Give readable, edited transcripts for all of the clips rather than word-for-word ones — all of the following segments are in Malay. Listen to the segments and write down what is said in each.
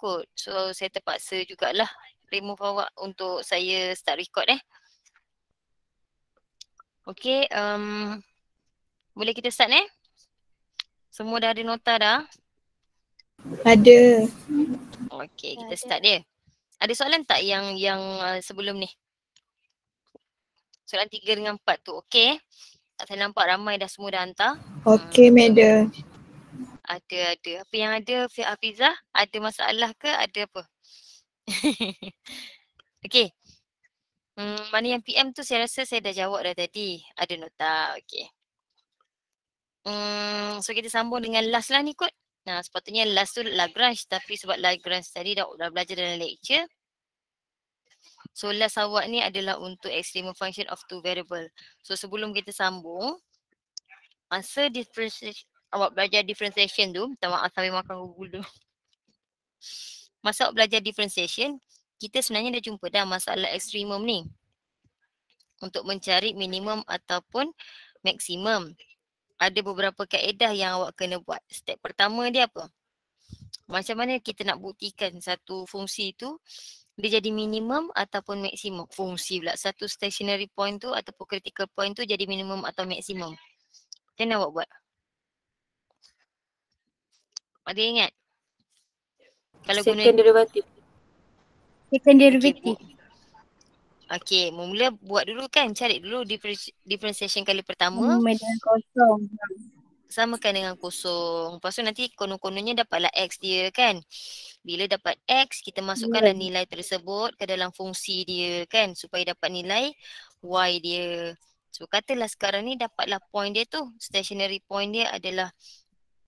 kot. So saya terpaksa jugalah remove awak untuk saya start record Okay, boleh kita start Semua dah ada nota dah? Ada. Okay, kita start dia. Ada soalan tak yang sebelum ni? Soalan 3 dengan 4 tu, okay? Tak saya nampak ramai dah semua dah hantar. Okey, madam. Ada. Apa yang ada, Hafizah? Ada masalah ke? Ada apa? Okay. Mana yang PM tu saya rasa saya dah jawab dah tadi. Ada nota, okay. So kita sambung dengan last lah ni kot. Nah, sepatutnya last tu Lagrange, tapi sebab Lagrange tadi dah belajar dalam lecture. So last awak ni adalah untuk extreme function of two variable. So sebelum kita sambung, masa differentiation, awak belajar differentiation tu, minta maaf sambil makan gugul dulu. Masa awak belajar differentiation, kita sebenarnya dah jumpa dah masalah ekstrimum ni. Untuk mencari minimum ataupun maksimum. Ada beberapa kaedah yang awak kena buat. Step pertama dia apa? Macam mana kita nak buktikan satu fungsi tu dia jadi minimum ataupun maksimum. Fungsi pula. Satu stationary point tu ataupun critical point tu jadi minimum atau maksimum. Macam mana awak buat? Ada ingat? Kalau Second derivative. Second derivative. Okay, mula buat dulu kan. Cari dulu differentiation kali pertama. Sama dengan kosong. Samakan dengan kosong. Lepas tu nanti konon-kononnya dapatlah X dia kan. Bila dapat X, kita masukkanlah nilai tersebut ke dalam fungsi dia kan. Supaya dapat nilai Y dia. So katalah sekarang ni dapatlah point dia tu. Stationary point dia adalah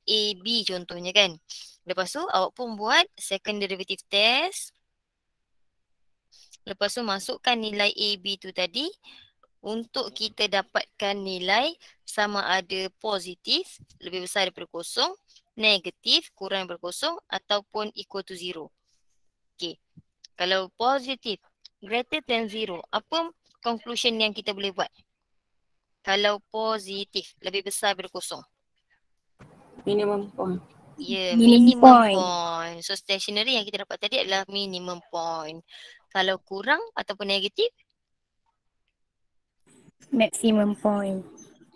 AB contohnya kan. Lepas tu awak pun buat second derivative test. Lepas tu masukkan nilai AB tu tadi untuk kita dapatkan nilai sama ada positif lebih besar daripada kosong, negatif kurang daripada kosong ataupun equal to 0. Okay. Kalau positif greater than 0, apa conclusion yang kita boleh buat? Kalau positif lebih besar daripada kosong. Minimum point. Ya, Minimum minimum point. point. So stationary yang kita dapat tadi adalah minimum point. Kalau kurang ataupun negatif, Maximum point.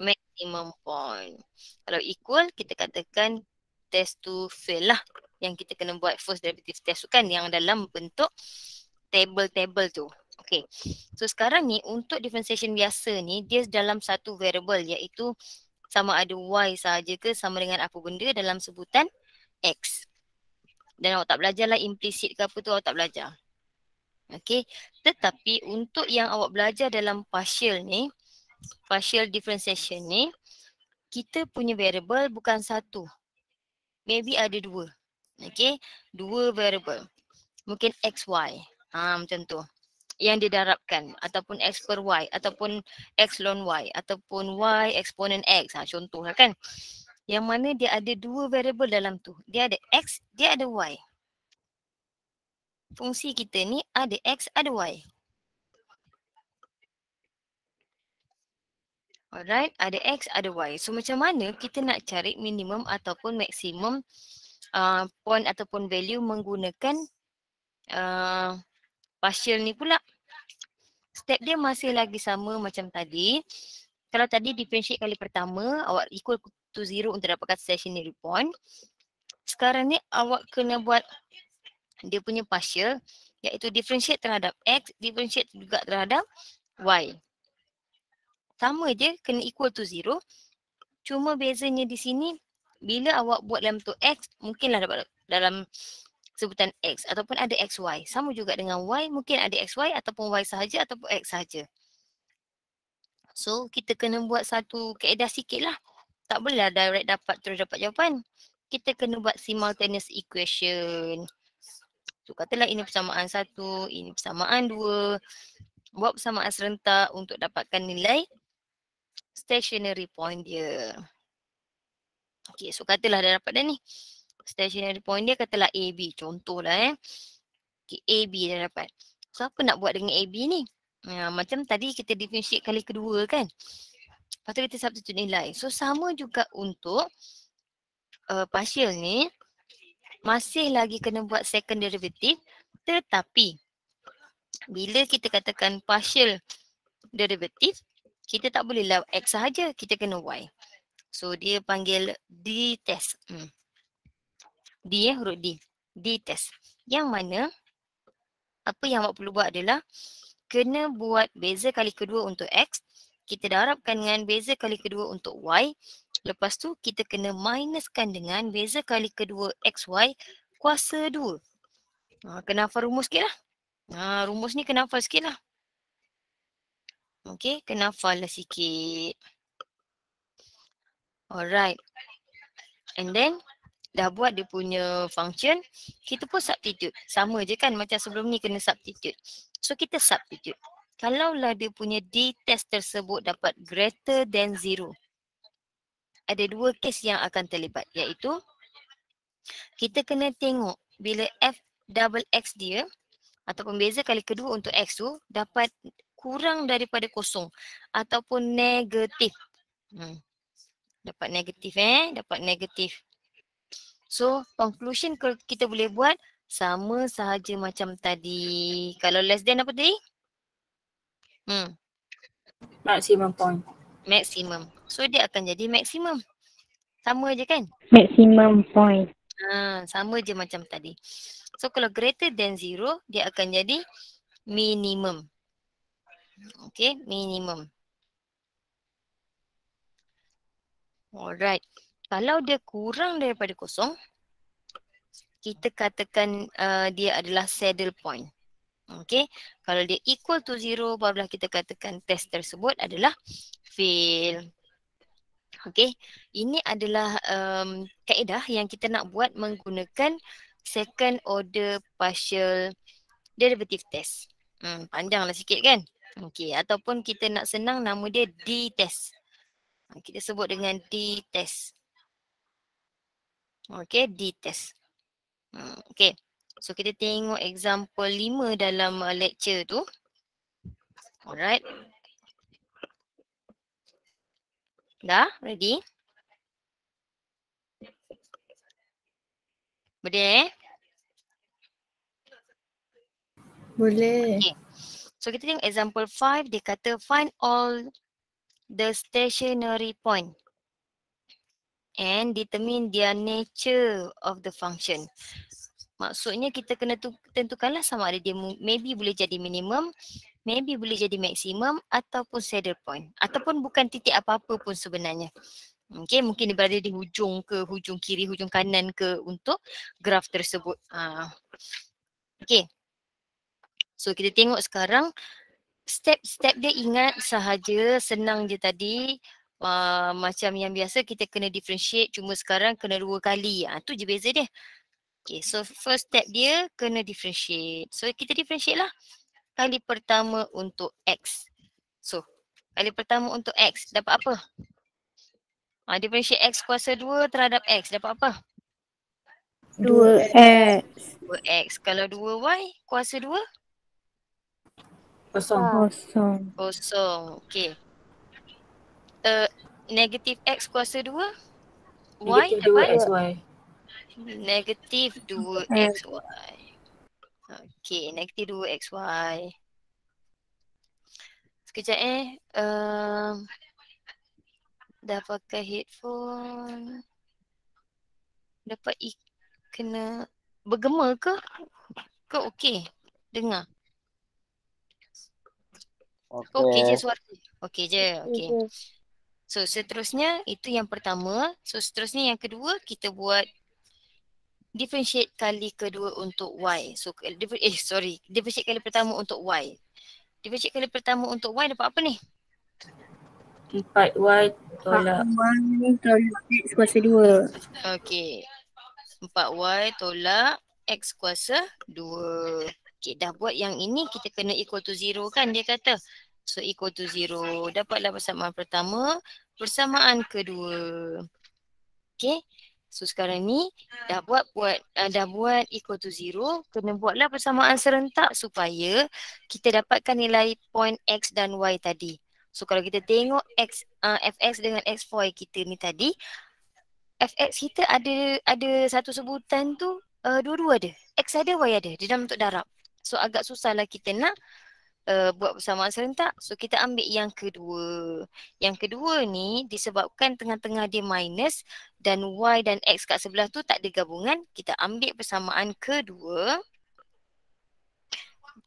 maximum point. Kalau equal, kita katakan test tu fail lah. Yang kita kena buat first derivative test tu kan, yang dalam bentuk table-table tu. Okay. So sekarang ni untuk differentiation biasa ni, dia dalam satu variable iaitu sama ada Y sahaja ke sama dengan apa benda dalam sebutan X. Dan awak tak belajarlah implicit ke apa tu, awak tak belajar. Okay. Tetapi untuk yang awak belajar dalam partial ni, partial differentiation ni, kita punya variable bukan satu. Maybe ada dua. Okay. Dua variable. Mungkin X, Y. Macam tu. Yang didarabkan. Ataupun X per Y. Ataupun X ln Y. Ataupun Y exponent X. Contoh lah kan. Yang mana dia ada dua variable dalam tu. Dia ada X, dia ada Y. Fungsi kita ni ada X, ada Y. Alright, ada X, ada Y. So macam mana kita nak cari minimum ataupun maksimum point ataupun value menggunakan partial ni pula. Step dia masih lagi sama macam tadi. Kalau tadi differentiate kali pertama, awak equal to 0 untuk dapatkan stationary point. Sekarang ni awak kena buat dia punya partial, iaitu differentiate terhadap X, differentiate juga terhadap Y. Sama je, kena equal to 0. Cuma bezanya di sini, bila awak buat dalam bentuk X, mungkinlah dapat dalam sebutan X ataupun ada XY. Sama juga dengan Y, mungkin ada XY ataupun Y sahaja ataupun X sahaja. So, kita kena buat satu kaedah sikit lah. Tak bolehlah direct dapat terus dapat jawapan. Kita kena buat simultaneous equation. So, katalah ini persamaan 1, ini persamaan 2. Buat persamaan serentak untuk dapatkan nilai stationary point dia. Okay, so katalah dah dapat dah ni. Stationary point dia katalah AB. Contohlah Okay, AB dah dapat. So apa nak buat dengan AB ni? Macam tadi kita differentiate kali kedua kan. Lepas tu kita substitute nilai. So sama juga untuk partial ni. masih lagi kena buat second derivative, tetapi bila kita katakan partial derivative, kita tak bolehlah X sahaja, kita kena Y. So dia panggil D test. D huruf D. D test. Yang mana apa yang awak perlu buat adalah kena buat beza kali kedua untuk X. Kita darabkan dengan beza kali kedua untuk Y. Lepas tu kita kena minuskan dengan beza kali kedua XY kuasa 2. Kena hafal rumus sikit lah. Rumus ni kena hafal sikit lah. Okay, kena hafal lah sikit. Alright. And then dah buat dia punya function, kita pun substitute. Sama je kan macam sebelum ni kena substitute. So kita substitute. Kalaulah dia punya D test tersebut dapat greater than 0. Ada dua kes yang akan terlibat, iaitu kita kena tengok bila F double X dia ataupun beza kali kedua untuk X tu dapat kurang daripada kosong ataupun negatif. Dapat negatif dapat negatif. So conclusion kita boleh buat sama sahaja macam tadi. Kalau less than apa tadi? Maximum point. Maximum. So dia akan jadi maximum. Sama je kan? Maximum point. Sama je macam tadi. So kalau greater than 0, dia akan jadi minimum. Okay, minimum. Alright. Kalau dia kurang daripada kosong, kita katakan dia adalah saddle point. Okay. Kalau dia equal to 0, barulah kita katakan test tersebut adalah fail. Okay. Ini adalah kaedah yang kita nak buat menggunakan second order partial derivative test. Panjanglah sikit kan? Okay. Ataupun kita nak senang nama dia D test. Kita sebut dengan D test. Okay, D test. Okay. So kita tengok example 5 dalam lecture tu. Alright. Dah? Ready? Boleh Boleh. Okay. So kita tengok example 5, dia kata find all the stationary point and determine their nature of the function. Maksudnya kita kena tentukanlah sama ada dia maybe boleh jadi minimum, maybe boleh jadi maksimum ataupun saddle point. Ataupun bukan titik apa-apa pun sebenarnya. Okay, mungkin dia berada di hujung ke, hujung kiri, hujung kanan ke untuk graf tersebut. Okay. So kita tengok sekarang step-step dia ingat sahaja, senang je tadi. Macam yang biasa kita kena differentiate, cuma sekarang kena 2 kali. Tu je beza dia. Okay, so first step dia kena differentiate. So kita differentiate lah. Kali pertama untuk X. So kali pertama untuk X dapat apa? Differentiate X kuasa 2 terhadap X dapat apa? 2x. 2X. Kalau 2Y kuasa 2? Kosong. Kosong. Okay. Negatif X kuasa 2? Y Negatif dapat? 2xy. Negatif 2xy. Okay, negatif 2xy. Sekejap dah pakai headphone. Dapat kena bergema ke? Ke okey? Dengar? Okey je suara. Okey je. Okey. So seterusnya itu yang pertama. So seterusnya yang kedua kita buat differentiate kali kedua untuk Y. So differentiate kali pertama untuk Y. Differentiate kali pertama untuk Y dapat apa ni? 4y tolak. 4y tolak x kuasa 2. Okey. 4y tolak x kuasa 2. Okey, dah buat yang ini kita kena equal to 0 kan dia kata. So equal to 0. Dapatlah persamaan pertama, persamaan kedua. Okay. So sekarang ni dah buat equal to 0. Kena buatlah persamaan serentak supaya kita dapatkan nilai point X dan Y tadi. So kalau kita tengok Fx dengan Xy kita ni tadi, Fx kita ada satu sebutan tu dua-dua ada. X ada, Y ada. Dia dalam bentuk darab. So agak susah lah kita nak buat persamaan serentak. So kita ambil yang kedua. Yang kedua ni disebabkan tengah-tengah dia minus dan Y dan X kat sebelah tu tak ada gabungan. Kita ambil persamaan kedua.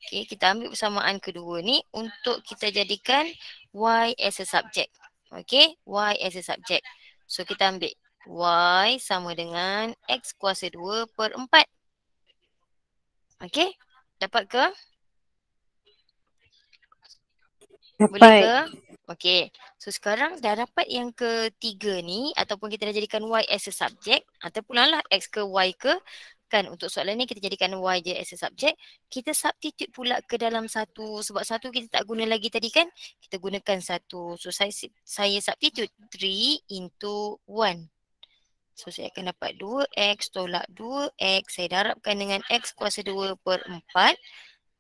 Okay, kita ambil persamaan kedua ni untuk kita jadikan Y as a subject. Okay, Y as a subject. So kita ambil Y sama dengan X kuasa 2 per 4. Okay, dapat ke? Boleh ke? Okay. So sekarang dah dapat yang ketiga ni ataupun kita dah jadikan Y as a subject ataupun lah X ke Y ke. Kan untuk soalan ni kita jadikan Y je as a subject. Kita substitute pula ke dalam satu. Sebab satu kita tak guna lagi tadi kan. Kita gunakan satu. So saya substitute 3 into 1. So saya akan dapat 2X tolak 2X. Saya darabkan dengan X kuasa 2 per 4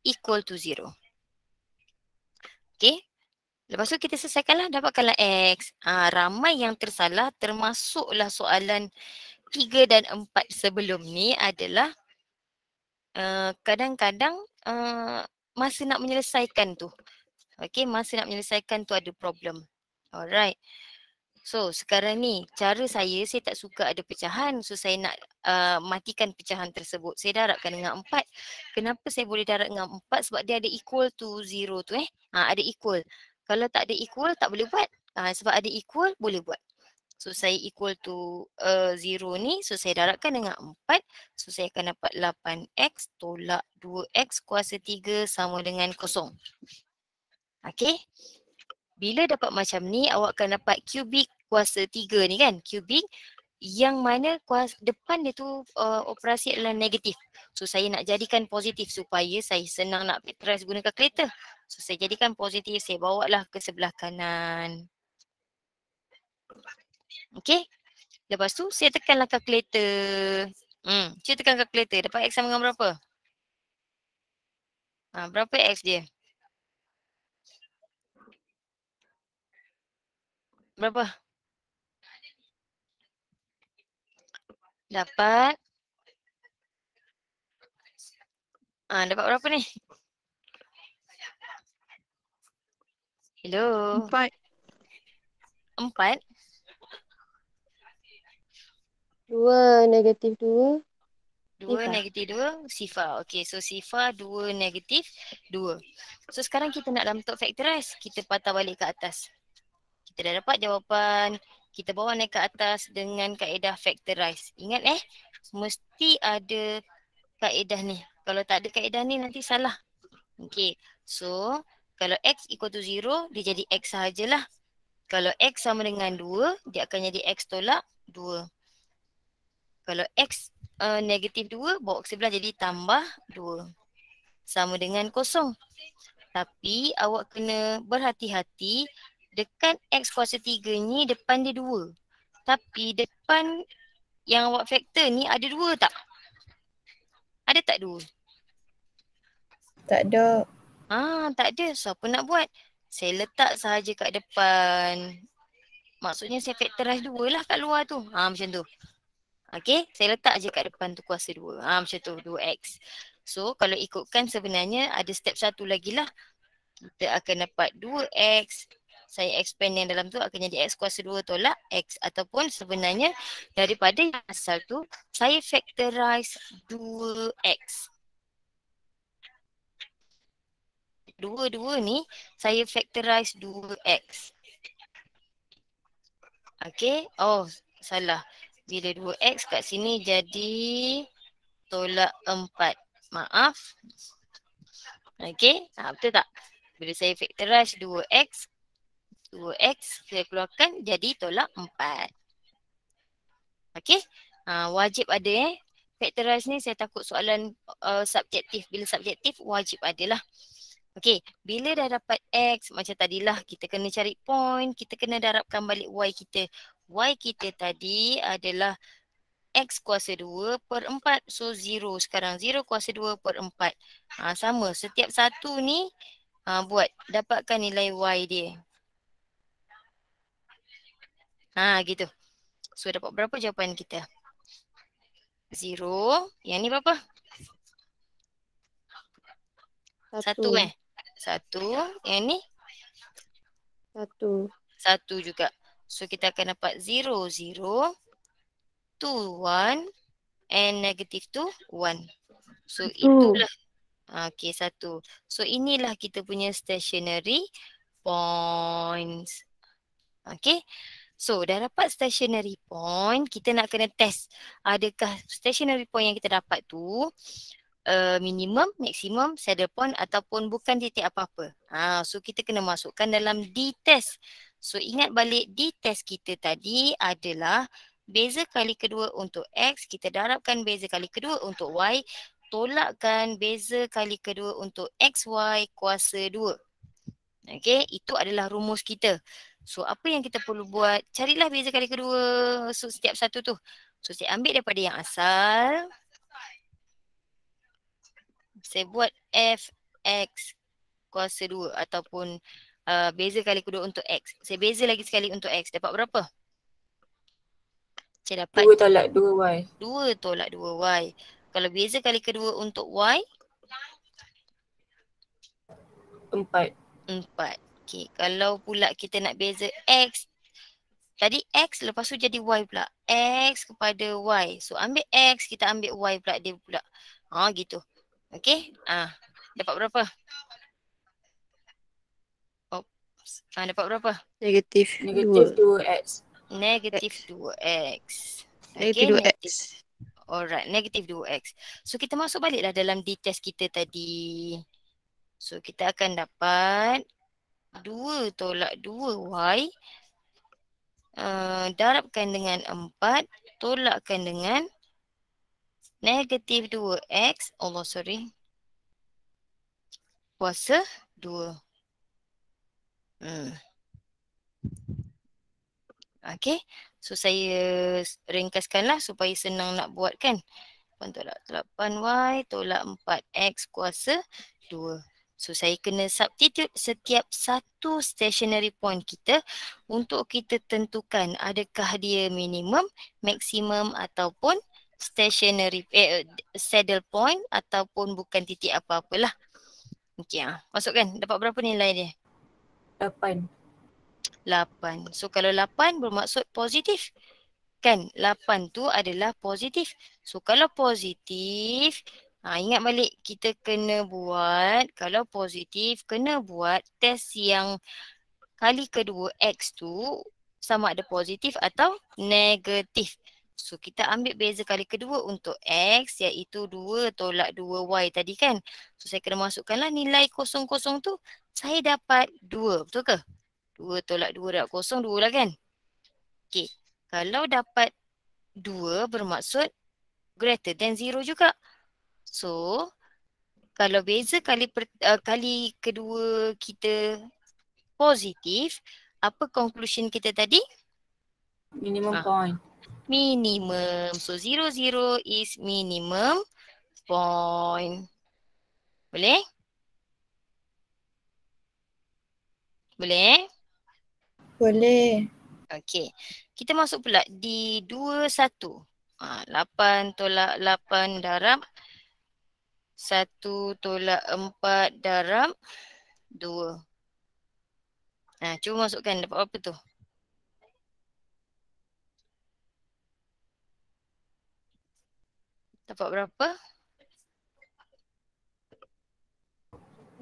equal to 0. Okay. Lepas tu kita selesaikanlah, dapatkanlah X. Ramai yang tersalah termasuklah soalan 3 dan 4 sebelum ni adalah kadang-kadang masa nak menyelesaikan tu. Okay, masa nak menyelesaikan tu ada problem. Alright. So sekarang ni cara saya tak suka ada pecahan. So saya nak matikan pecahan tersebut. Saya darabkan dengan 4. Kenapa saya boleh darab dengan 4? Sebab dia ada equal to 0 tu ada equal. Kalau tak ada equal tak boleh buat. Sebab ada equal boleh buat. So saya equal to 0 ni. So saya darabkan dengan 4. So saya akan dapat 8X tolak 2X kuasa 3 sama dengan 0. Okay. Bila dapat macam ni awak akan dapat kubik kuasa 3 ni kan. Kubik yang mana depan dia tu operasi adalah negatif. So saya nak jadikan positif supaya saya senang nak factorize guna kalkulator. So saya jadikan positif, saya bawa lah ke sebelah kanan. Okay. Lepas tu saya tekanlah kalkulator. Saya tekan kalkulator. Dapat X sama dengan berapa? Berapa X dia? Berapa? Dapat. Dapat berapa ni? Hello. 4. 4. 2 negatif 2. 2 negatif 2 sifar. Okay, so sifar 2 negatif 2. So sekarang kita nak dalam bentuk factorize. Kita patah balik ke atas. Kita dah dapat jawapan. Kita bawa naik ke atas dengan kaedah factorize. Ingat mesti ada kaedah ni. Kalau tak ada kaedah ni nanti salah. Okay, so kalau X equal to 0, dia jadi X sahajalah. Kalau X sama dengan 2, dia akan jadi X tolak 2. Kalau X negatif 2, bawa ke sebelah jadi tambah 2. Sama dengan 0. Tapi awak kena berhati-hati. Dekat X kuasa 3 ni depan dia 2. Tapi depan yang awak factor ni ada 2 tak? Ada tak 2? Tak ada. Tak ada. So apa nak buat? Saya letak sahaja kat depan. Maksudnya saya factorize 2 lah kat luar tu. Macam tu. Okay, saya letak je kat depan tu kuasa 2. Macam tu, 2X. So, kalau ikutkan sebenarnya ada step satu lagi lah. Kita akan dapat 2X. Saya expand yang dalam tu akan jadi X kuasa 2 tolak X. Ataupun sebenarnya daripada yang asal tu, saya factorize 2X. Dua-dua ni, saya factorize 2X. Okay, salah. Bila 2X kat sini jadi tolak 4. Maaf. Okay, betul tak? Bila saya factorize 2X saya keluarkan jadi tolak 4. Okay, wajib ada factorize ni saya takut soalan subjektif. Bila subjektif wajib adalah. Okay, bila dah dapat X macam tadilah kita kena cari point, kita kena darabkan balik Y kita. Y kita tadi adalah X kuasa 2 per 4. So 0 sekarang. 0 kuasa 2 per 4. Sama. Setiap satu ni buat. Dapatkan nilai Y dia. Gitu. So dapat berapa jawapan kita? 0. Yang ni berapa? 1 1. 1. Yang ni 1. 1 juga. So kita akan dapat 0, 0, 2, 1 and negative 2, 1. So itulah okey 1. So inilah kita punya stationary points. Okey. So dah dapat stationary point, kita nak kena test adakah stationary point yang kita dapat tu minimum, maksimum, saddle point ataupun bukan titik apa-apa. So kita kena masukkan dalam D-test. So ingat balik D-test kita tadi adalah beza kali kedua untuk X, kita darabkan beza kali kedua untuk Y, tolakkan beza kali kedua untuk XY kuasa 2. Okey, itu adalah rumus kita. So apa yang kita perlu buat? Carilah beza kali kedua setiap satu tu. So saya ambil daripada yang asal. Saya buat Fx kuasa 2 ataupun beza kali kedua untuk X. Saya beza lagi sekali untuk X. Dapat berapa? Saya dapat 2 tolak 2Y. 2 tolak 2Y. Kalau beza kali kedua untuk Y? 4. 4. Okay. Kalau pula kita nak beza X. Tadi X lepas tu jadi Y pula. X kepada Y. So ambil X, kita ambil Y pula dia pula. Gitu. Okay. Dapat berapa? Dapat berapa? Negatif 2X. Negatif 2X. Negatif 2X. Alright, negatif 2X. So kita masuk baliklah dalam D-test kita tadi. So kita akan dapat 2 tolak 2Y darabkan dengan 4 tolakkan dengan negatif 2X. Kuasa 2. Okay. So saya ringkaskanlah supaya senang nak buat kan. 8 tolak 8Y tolak 4X kuasa 2. So saya kena substitute setiap satu stationary point kita untuk kita tentukan adakah dia minimum, maksimum ataupun stationary saddle point ataupun bukan titik apa-apalah. Okey, masukkan. Dapat berapa nilai dia? 8. 8. So kalau 8 bermaksud positif. Kan 8 tu adalah positif. So kalau positif, ingat balik kita kena buat, kalau positif kena buat test yang kali kedua X tu sama ada positif atau negatif. So kita ambil beza kali kedua untuk X iaitu 2 tolak 2Y tadi kan. So saya kena masukkanlah nilai kosong-kosong tu. Saya dapat 2, betul ke? 2 tolak 2 darab kosong 2 lah kan? Okay. Kalau dapat 2 bermaksud greater than 0 juga. So, kalau beza kali kedua kita positif, apa conclusion kita tadi? Minimum point. Minimum. So, 0, 0 is minimum point. Boleh? Boleh? Boleh. Okey. Kita masuk pula di 21. 8 tolak 8 darab 1 tolak 4 darab 2. Cuba masukkan dapat apa tu? Dapat berapa?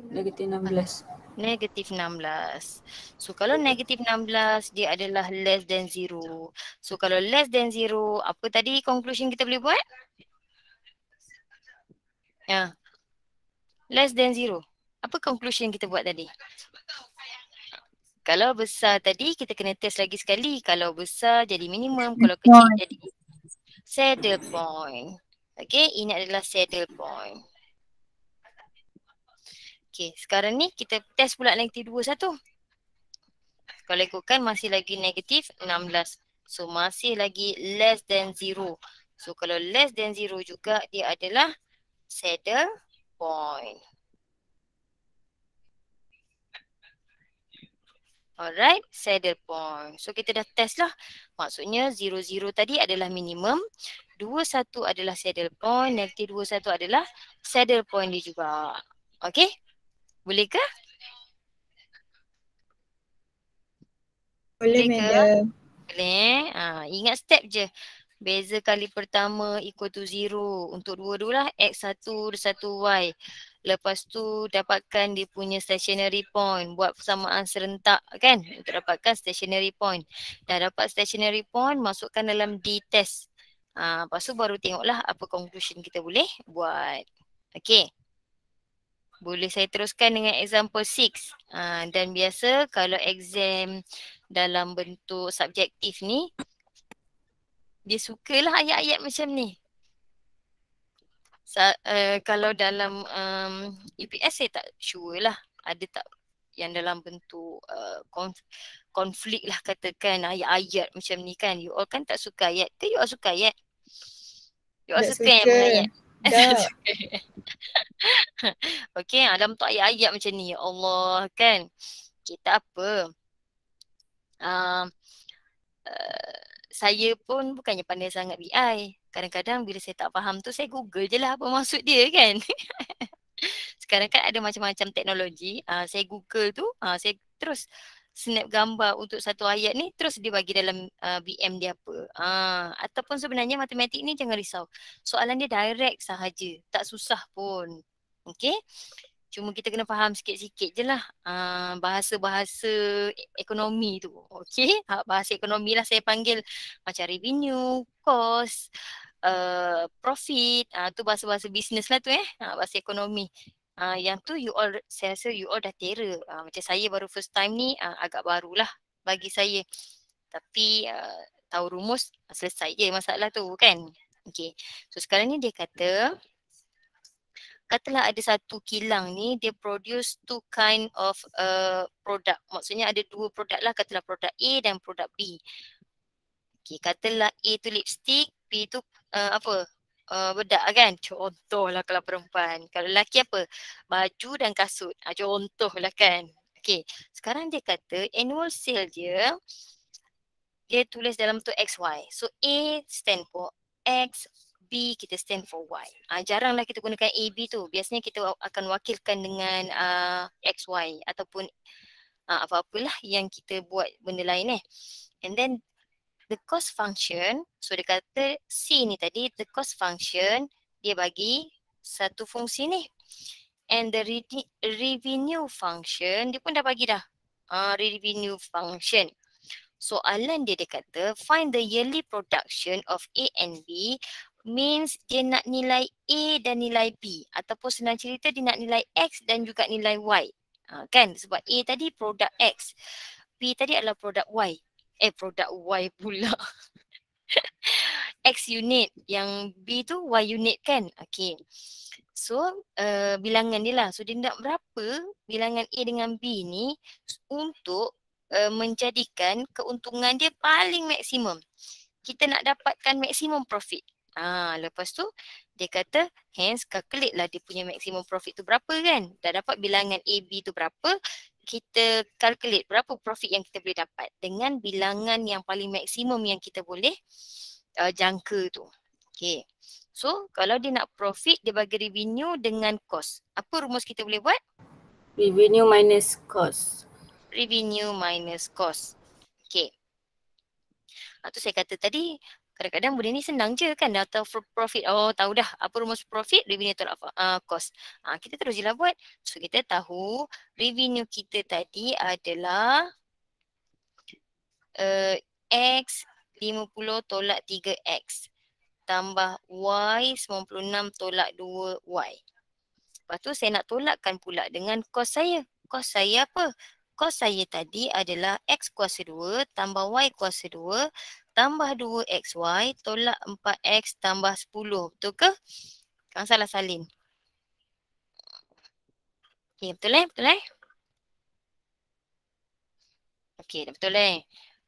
Negatif 16. Negatif 16. So kalau negatif 16 dia adalah less than 0. So kalau less than 0, apa tadi conclusion kita boleh buat? Less than 0. Apa conclusion kita buat tadi? Kalau besar tadi kita kena test lagi sekali. Kalau besar jadi minimum, kalau kecil jadi saddle point. Okay, ini adalah saddle point. Okay, sekarang ni kita test pula negatif 21. Kalau ikutkan masih lagi negatif 16. So masih lagi less than 0. So kalau less than 0 juga dia adalah saddle point. Alright, saddle point. So kita dah test lah. Maksudnya 0, 0 tadi adalah minimum. 21 adalah saddle point, negatif 21 adalah saddle point dia juga. Okey? Boleh ke? Boleh, Boleh ke? madam. Boleh. Ingat step je. Beza kali pertama equal to 0. Untuk dua-dua lah X1, 1Y. Lepas tu dapatkan dia punya stationary point. Buat persamaan serentak kan untuk dapatkan stationary point. Dah dapat stationary point, masukkan dalam D-test. Lepas tu baru tengoklah apa conclusion kita boleh buat. Okay. Boleh saya teruskan dengan example 6. Dan biasa kalau exam dalam bentuk subjektif ni, dia sukalah ayat-ayat macam ni. Kalau dalam EPS saya tak sure lah ada tak yang dalam bentuk konflik lah katakan ayat-ayat macam ni kan. You all kan tak suka ayat ke you all suka ayat? You all Tak suka yang suka. mengayat? Tak. Okay, dalam bentuk ayat-ayat macam ni. Ya Allah kan. Kita apa? Saya pun bukannya pandai sangat BI. Kadang-kadang bila saya tak faham tu saya Google je lah apa maksud dia kan. Sekarang kan ada macam-macam teknologi. Saya Google tu, saya terus snap gambar untuk satu ayat ni terus dia bagi dalam BM dia apa. Ataupun sebenarnya matematik ni jangan risau. Soalan dia direct sahaja. Tak susah pun. Okay. Cuma kita kena faham sikit-sikit je lah bahasa-bahasa ekonomi tu. Okay. Bahasa ekonomi lah saya panggil macam revenue, cost, profit. Tu bahasa-bahasa bisnes lah tu bahasa ekonomi. Yang tu you all, saya rasa you all dah terror. Macam saya baru first time ni agak barulah bagi saya. Tapi tahu rumus selesai je masalah tu kan. Okay. So sekarang ni dia katalah ada satu kilang ni dia produce two kind of product. Maksudnya ada dua produk lah, katalah produk A dan produk B. Okay, katalah A tu lipstick, B tu bedak kan. Contohlah kalau perempuan. Kalau lelaki apa? Baju dan kasut. Contohlah kan. Okay, sekarang dia kata annual sale dia tulis dalam bentuk XY. So A stand for X, B kita stand for Y. Jaranglah kita gunakan AB tu. Biasanya kita akan wakilkan dengan XY ataupun apa-apalah yang kita buat benda lain And then the cost function, so dia kata C ni tadi, the cost function dia bagi satu fungsi ni. And the revenue function dia pun dah bagi dah. Revenue function. Soalan dia kata find the yearly production of A and B, means dia nak nilai A dan nilai B ataupun senang cerita dia nak nilai X dan juga nilai Y. Kan sebab A tadi produk X, B tadi adalah produk Y. Produk Y pula. X unit, yang B tu Y unit kan. Okay. So bilangan dia lah. So dia nak berapa bilangan A dengan B ni untuk menjadikan keuntungan dia paling maksimum. Kita nak dapatkan maksimum profit. Lepas tu dia kata hence calculate lah dia punya maksimum profit tu berapa kan. Dah dapat bilangan A, B tu berapa, kita calculate berapa profit yang kita boleh dapat dengan bilangan yang paling maksimum yang kita boleh jangka tu. Okay. So kalau dia nak profit dia bagi revenue dengan cost. Apa rumus kita boleh buat? Revenue minus cost. Revenue minus cost. Okay. Tu saya kata tadi kadang-kadang benda ni senang je kan. Dah tahu profit. Tahu dah apa rumus profit, revenue tolak cost. Kita terus je lah buat. So kita tahu revenue kita tadi adalah X 50 tolak 3X tambah Y 96 tolak 2Y. Lepas tu saya nak tolakkan pula dengan kos saya. Kos saya apa? Kos saya tadi adalah X kuasa 2 tambah Y kuasa 2 tambah 2XY tolak 4X tambah 10. Betul ke? Jangan salah salin. Okay, betul Betul Okay, dah betul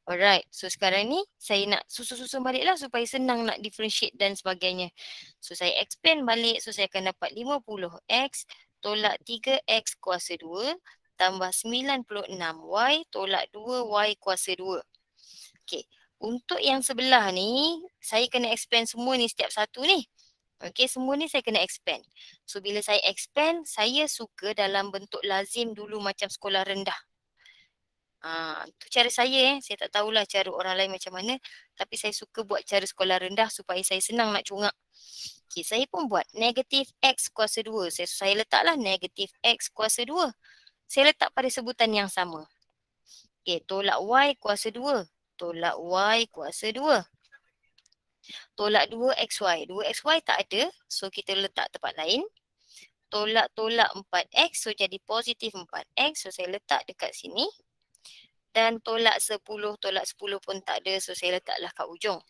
Alright, so sekarang ni saya nak susun-susun balik lah supaya senang nak differentiate dan sebagainya. So saya expand balik, so saya akan dapat 50X tolak 3X kuasa 2 tambah 96Y tolak 2Y kuasa 2. Okay, Untuk yang sebelah ni, saya kena expand semua ni setiap satu ni. Okey, semua ni saya kena expand. So bila saya expand, saya suka dalam bentuk lazim dulu macam sekolah rendah. Tu cara saya saya tak tahulah cara orang lain macam mana. Tapi saya suka buat cara sekolah rendah supaya saya senang nak congak. Okey, saya pun buat negatif X kuasa 2. Saya letaklah negatif X kuasa 2. Saya letak pada sebutan yang sama. Okey, tolak Y kuasa 2. Tolak Y kuasa 2. Tolak 2XY. 2XY tak ada. So kita letak tempat lain. Tolak 4X. So jadi positif 4X. So saya letak dekat sini. Dan tolak 10 pun tak ada. So saya letaklah kat ujung.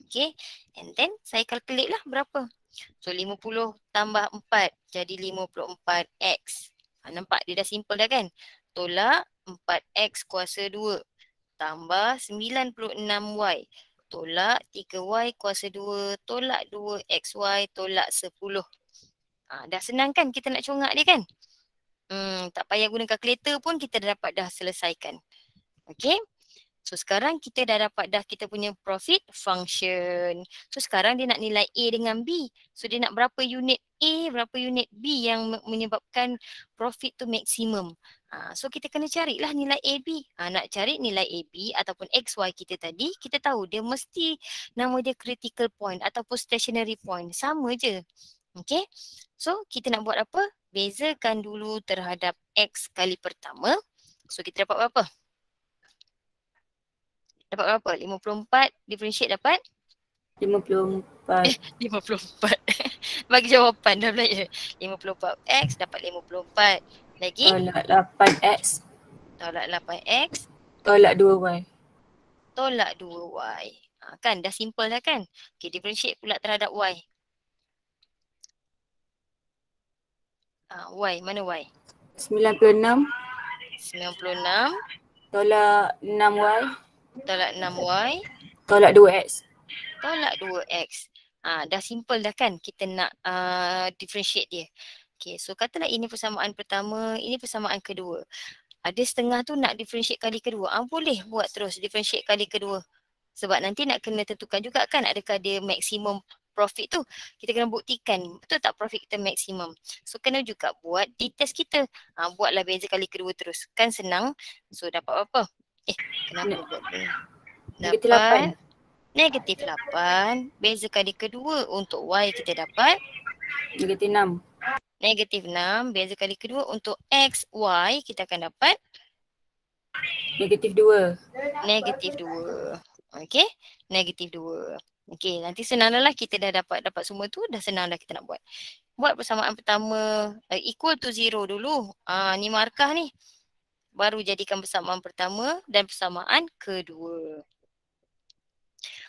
Okay. And then saya calculate lah berapa. So 50 tambah 4. Jadi 54X. Nampak dia dah simple dah kan. Tolak 4X kuasa 2. Tambah 96Y. Tolak 3Y kuasa 2. Tolak 2XY. Tolak 10. Dah senang kan kita nak congak dia kan. Tak payah guna kalkulator pun kita dah dapat dah selesaikan. Okay. So sekarang kita dah dapat dah kita punya profit function. So sekarang dia nak nilai A dengan B. So dia nak berapa unit A, berapa unit B yang menyebabkan profit tu maksimum. So kita kena carilah nilai AB. Nak cari nilai AB ataupun XY kita tadi, kita tahu dia mesti nama dia critical point ataupun stationary point. Sama je. Okay. So kita nak buat apa? Bezakan dulu terhadap X kali pertama. So kita dapat berapa? Dapat berapa? 54 differentiate dapat? 54. 54. Bagi jawapan dah belajar. 54X dapat 54. Lagi? Tolak 8X. Tolak 8X. Tolak 2Y. Tolak 2Y. Kan dah simple dah kan? Okay, differentiate pula terhadap Y. Y, mana Y? 96. 96. Tolak 6Y. Tolak 6Y. Tolak 2X. Tolak 2X. Dah simple dah kan kita nak differentiate dia. Okay, so katalah ini persamaan pertama, ini persamaan kedua. Ada setengah tu nak differentiate kali kedua. Boleh buat terus differentiate kali kedua. Sebab nanti nak kena tentukan juga kan adakah dia maksimum profit tu. Kita kena buktikan betul tak profit kita maksimum. So kena juga buat di test kita. Buatlah beza kali kedua terus. Kan senang. So dapat apa? Kenapa buat ni? Negatif 8. Negatif 8. Beza kali kedua untuk Y kita dapat? Negatif 6. Negatif 6. Beza kali kedua untuk X, Y kita akan dapat? Negatif 2. Negatif 2. Okay. Negatif 2. Okay. Nanti senang lah kita dah dapat semua tu. Dah senang dah kita nak buat. Buat persamaan pertama equal to 0 dulu. Ni markah ni. Baru jadikan persamaan pertama dan persamaan kedua.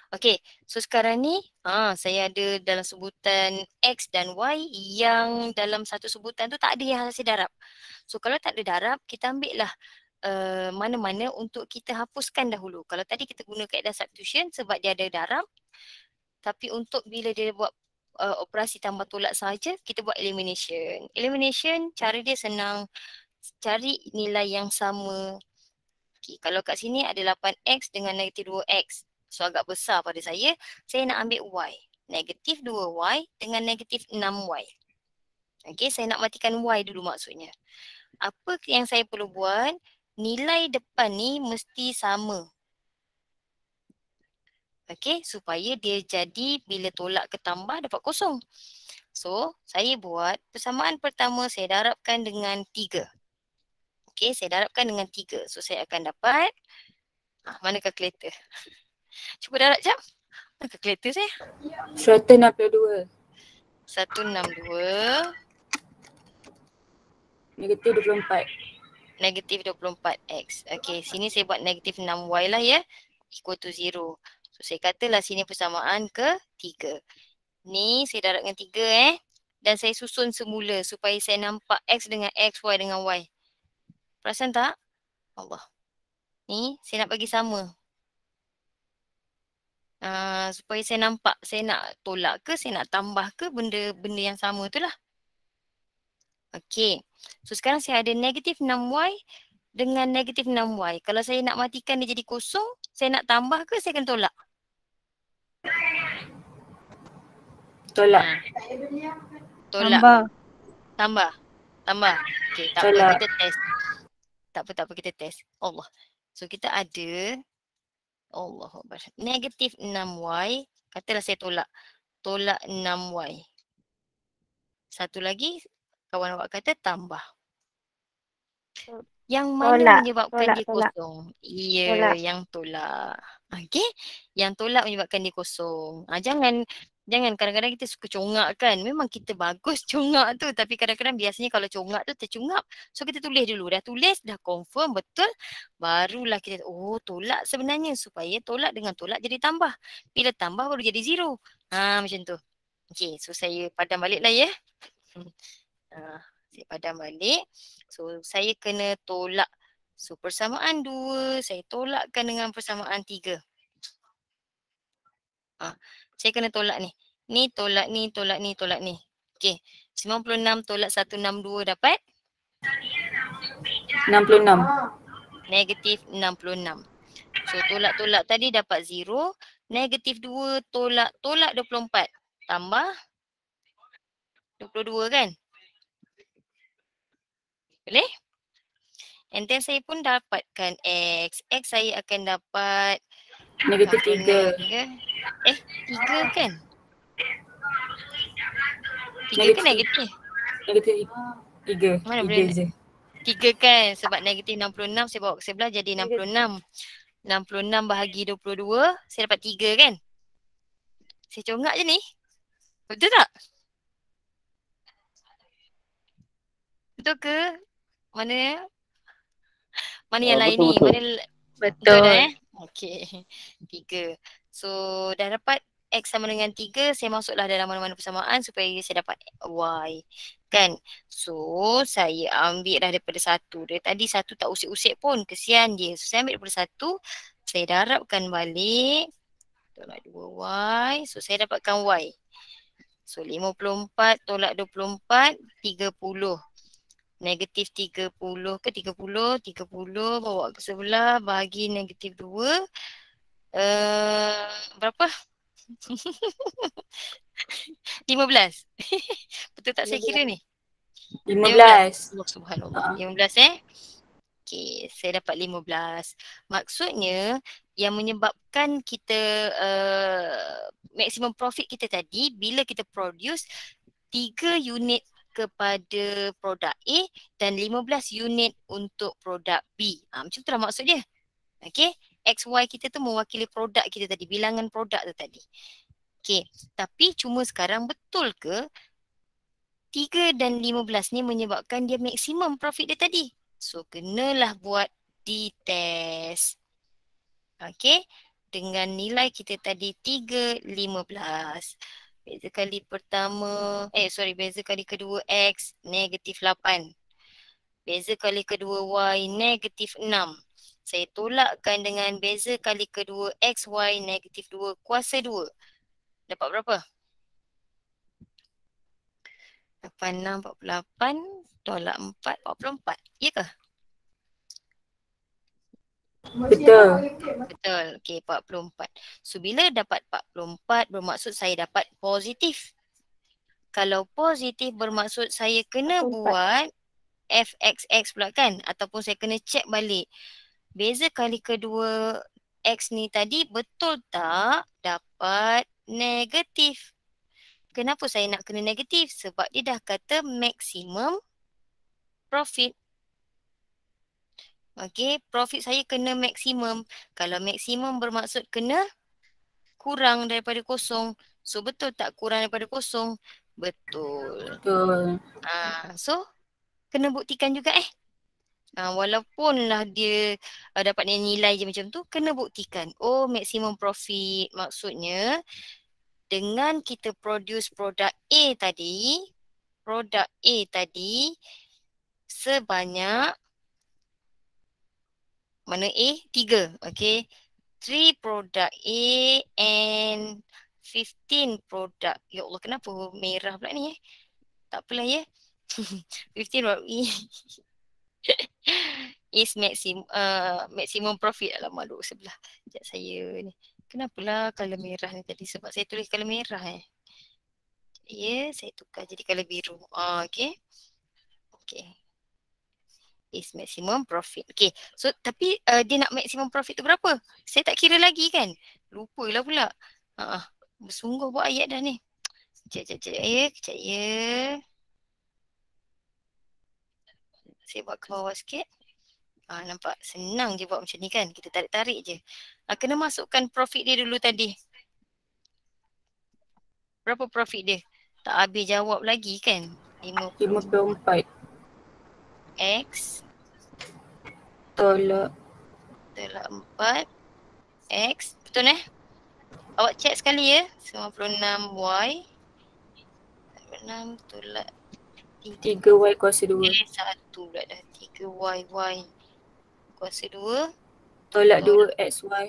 Okay, so sekarang ni saya ada dalam sebutan X dan Y yang dalam satu sebutan tu tak ada yang hasil darab. So kalau tak ada darab, kita ambil lah mana-mana untuk kita hapuskan dahulu. Kalau tadi kita guna kaedah substitution sebab dia ada darab. Tapi untuk bila dia buat operasi tambah tolak sahaja, kita buat elimination. Elimination cara dia senang. Cari nilai yang sama. Okay, kalau kat sini ada 8X dengan negatif 2X. So agak besar pada saya nak ambil Y. Negatif 2Y dengan negatif 6Y. Okay, saya nak matikan Y dulu maksudnya. Apa yang saya perlu buat? Nilai depan ni mesti sama. Okay, supaya dia jadi bila tolak ke tambah dapat kosong. So, saya buat persamaan pertama saya darabkan dengan 3. Okay, saya darabkan dengan 3. So, saya akan dapat, mana kalkulator? Cuba darab jap. Mana kalkulator saya? 162. 162. Negatif 24. Negatif 24X. Okay, sini saya buat negatif 6Y lah ya. Equal to 0. So, saya katalah sini persamaan ke 3. Ni saya darab dengan 3 Dan saya susun semula supaya saya nampak X dengan X, Y dengan Y. Perasan tak? Allah. Ni saya nak bagi sama. Supaya saya nampak saya nak tolak ke, saya nak tambah ke benda yang sama tu lah. Okay. So sekarang saya ada negatif 6Y dengan negatif 6Y. Kalau saya nak matikan dia jadi kosong, Saya nak tambah ke saya kena tolak? Tolak. Tolak. Tambah. Tambah. Okay, tak apa, Tolak. kita test. Tak apa, kita test. Allah. So kita ada Allahuakbar. Negatif 6Y. Katalah saya tolak. Tolak 6Y. Satu lagi kawan awak kata tambah. Yang mana Tolak, menyebabkan tolak, dia tolak. kosong? Ya, Tolak. yang tolak. Okey? Yang tolak menyebabkan dia kosong. Jangan kadang-kadang kita suka congak kan. Memang kita bagus congak tu. Tapi kadang-kadang biasanya kalau congak tu tercungap. So kita tulis dulu. Dah tulis, dah confirm betul. Barulah kita, tolak sebenarnya. Supaya tolak dengan tolak jadi tambah. Bila tambah baru jadi zero. Macam tu. Okey, so saya padam balik lah ya. Saya padam balik. So saya kena tolak. So persamaan 2 saya tolakkan dengan persamaan 3. Saya kena tolak ni. Ni tolak ni, tolak ni, tolak ni. Okey. 96 tolak 162 dapat? 66. Negatif 66. So tolak-tolak tadi dapat 0. Negatif 2 tolak 24. Tambah 22 kan? Boleh? And then saya pun dapatkan X. X saya akan dapat Negatif 3. 3 kan? 3 Negatif. ke negatif? Negatif 3. Mana 3 boleh? je. 3 kan? Sebab negatif 66 saya bawa ke sebelah jadi 66. 66 bahagi 22 saya dapat 3 kan? Saya congak je ni. Betul tak? Betul ke? Mana yang lain ni? Mana betul dah Okey. 3. So dah dapat X sama dengan 3, saya masuklah dalam mana-mana persamaan supaya saya dapat Y. Kan? So saya ambil dah daripada 1. Dari tadi 1 tak usik-usik pun. Kesian dia. So saya ambil daripada 1. Saya darabkan balik. Tolak 2Y. So saya dapatkan Y. So 54 tolak 24, 30. Negatif 30 ke 30 bawa ke sebelah bahagi negatif 2. Berapa? 15. Betul tak saya kira ni? 15. Subhanallah. 15 Okey, saya dapat 15. Maksudnya yang menyebabkan kita maximum profit kita tadi bila kita produce 3 unit kepada produk A dan 15 unit untuk produk B. Macam tu lah maksud dia. Okey, XY kita tu mewakili produk kita tadi, bilangan produk tu tadi. Okey, tapi cuma sekarang betul ke 3 dan 15 ni menyebabkan dia maksimum profit dia tadi? So kenalah buat di test. Okey, dengan nilai kita tadi 3, 15. Beza kali pertama, beza kali kedua X negatif 8. Beza kali kedua Y negatif 6. Saya tolakkan dengan beza kali kedua XY negatif 2 kuasa 2. Dapat berapa? 86, 48, tolak 4, 44. Ya ke? Betul. Betul. Okey, 44. So bila dapat 44 bermaksud saya dapat positif. Kalau positif bermaksud saya kena buat FXX pula kan? Ataupun saya kena check balik. Beza kali kedua X ni tadi betul tak dapat negatif? Kenapa saya nak kena negatif? Sebab dia dah kata maximum profit. Okey, profit saya kena maksimum. Kalau maksimum bermaksud kena kurang daripada kosong. So betul tak kurang daripada kosong? Betul. Betul. So kena buktikan juga walaupun dia dapat nilai je macam tu, kena buktikan. Maksimum profit maksudnya dengan kita produce produk A tadi sebanyak mana A? 3. Okay. 3 produk A and 15 produk. Ya Allah, kenapa merah pula ni Tak apalah ya. 15 produk E. is maximum profit. Alamak, duduk sebelah. Sekejap saya ni. Kenapalah colour merah ni tadi? Sebab saya tulis colour merah Ya, saya tukar jadi colour biru. Okay. Okay. Is maximum profit. Okay. So, tapi dia nak maximum profit tu berapa? Saya tak kira lagi kan? Lupalah pula. Bersungguh buat ayat dah ni. Kejap ya. Saya buat ke bawah sikit. Nampak senang je buat macam ni kan. Kita tarik-tarik je. Kena masukkan profit dia dulu tadi. Berapa profit dia? Tak habis jawab lagi kan? 54. X Tolak 4 X. Betul Awak check sekali ya. 96Y 96 tolak 3Y kuasa 2. 1 pula dah. 3Y kuasa 2. Tolak 2XY.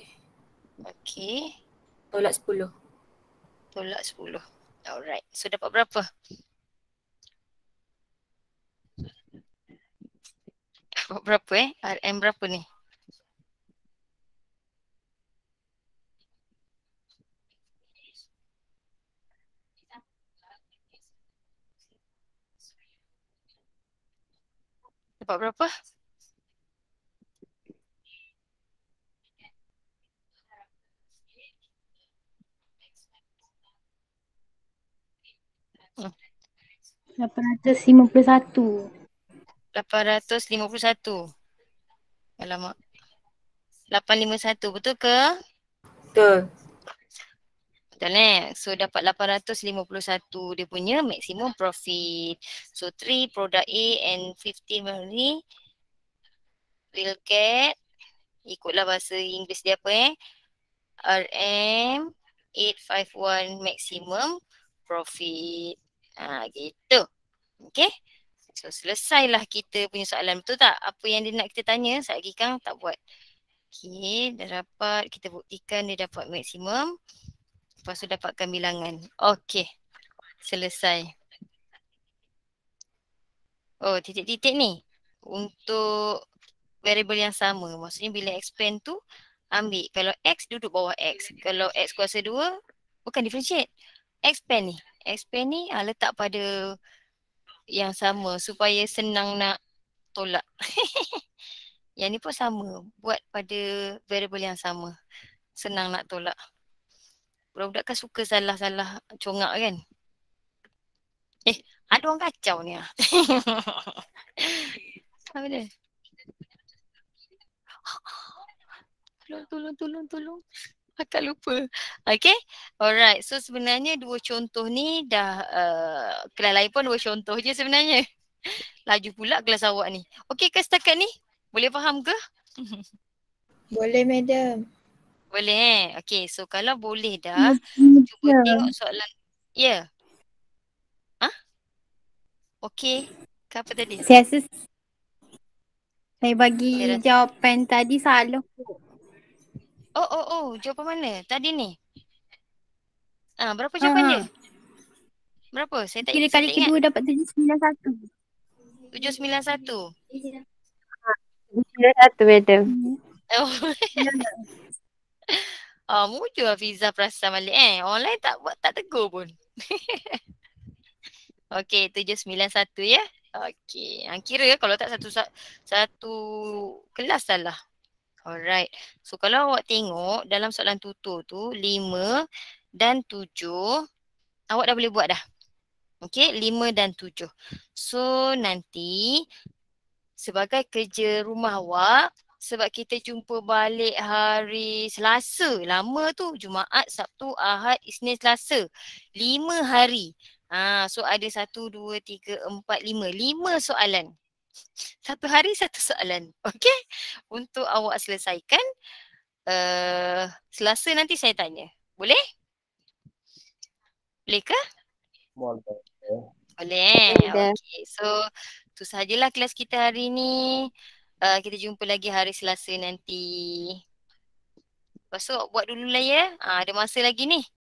Okay. Tolak 10. Tolak 10. Alright. So dapat berapa? Dapat berapa RM berapa ni? Dapat berapa? Hmm. 851. 851. Alamak. 851 betul ke? Betul. Betul So dapat 851 dia punya maximum profit. So 3 product A and 15 ni will get, ikutlah bahasa Inggeris dia apa RM 851 maximum profit. Gitu. Okay. So selesailah kita punya soalan, betul tak? Apa yang dia nak kita tanya, Sat lagi Kang tak buat. Okay, dah dapat, kita buktikan dia dapat maksimum. Lepas tu dapatkan bilangan. Okay, selesai. Oh, titik-titik ni untuk variable yang sama. Maksudnya bila expand tu ambil, kalau X duduk bawah X. Kalau X kuasa 2, bukan differentiate. Expand ni letak pada yang sama supaya senang nak tolak. Yang ni pun sama, buat pada variable yang sama. Senang nak tolak. Budak-budak kan suka salah-salah congak kan? Ada orang kacau ni Apa dia? Tolong. Akak lupa. Okay. Alright. So sebenarnya dua contoh ni dah kelas lain pun dua contoh je sebenarnya. Laju pula kelas awak ni. Okay ke setakat ni? Boleh faham ke? Boleh, madam. Boleh Okay. So kalau boleh dah, cuba tengok soalan. Ya. Okay. Ke apa tadi? Saya rasa saya bagi jawapan tadi salah. Oh. Jawapan mana? Tadi ni? Berapa jawapan dia? Berapa? Saya tak Kira ingat. kali kedua dapat 791. 791? 91, madam. Muncul Hafiza perasan balik Orang lain tak buat, tak tegur pun. Okay, 791 ya. Okay, kira kalau tak satu kelas salah. Alright. So kalau awak tengok dalam soalan tutur tu 5 dan 7 awak dah boleh buat dah. Okay, 5 dan 7. So nanti sebagai kerja rumah awak, sebab kita jumpa balik hari Selasa, lama tu, Jumaat, Sabtu, Ahad, Isnin, Selasa. 5 hari. So ada 1, 2, 3, 4, 5. 5 soalan. Satu hari satu soalan. Okay. Untuk awak selesaikan. Selasa nanti saya tanya. Boleh? Boleh ke? Boleh. Boleh. Okay. So tu sahajalah kelas kita hari ni. Kita jumpa lagi hari Selasa nanti. Lepas tu buat dulu lah ya. Ada masa lagi ni.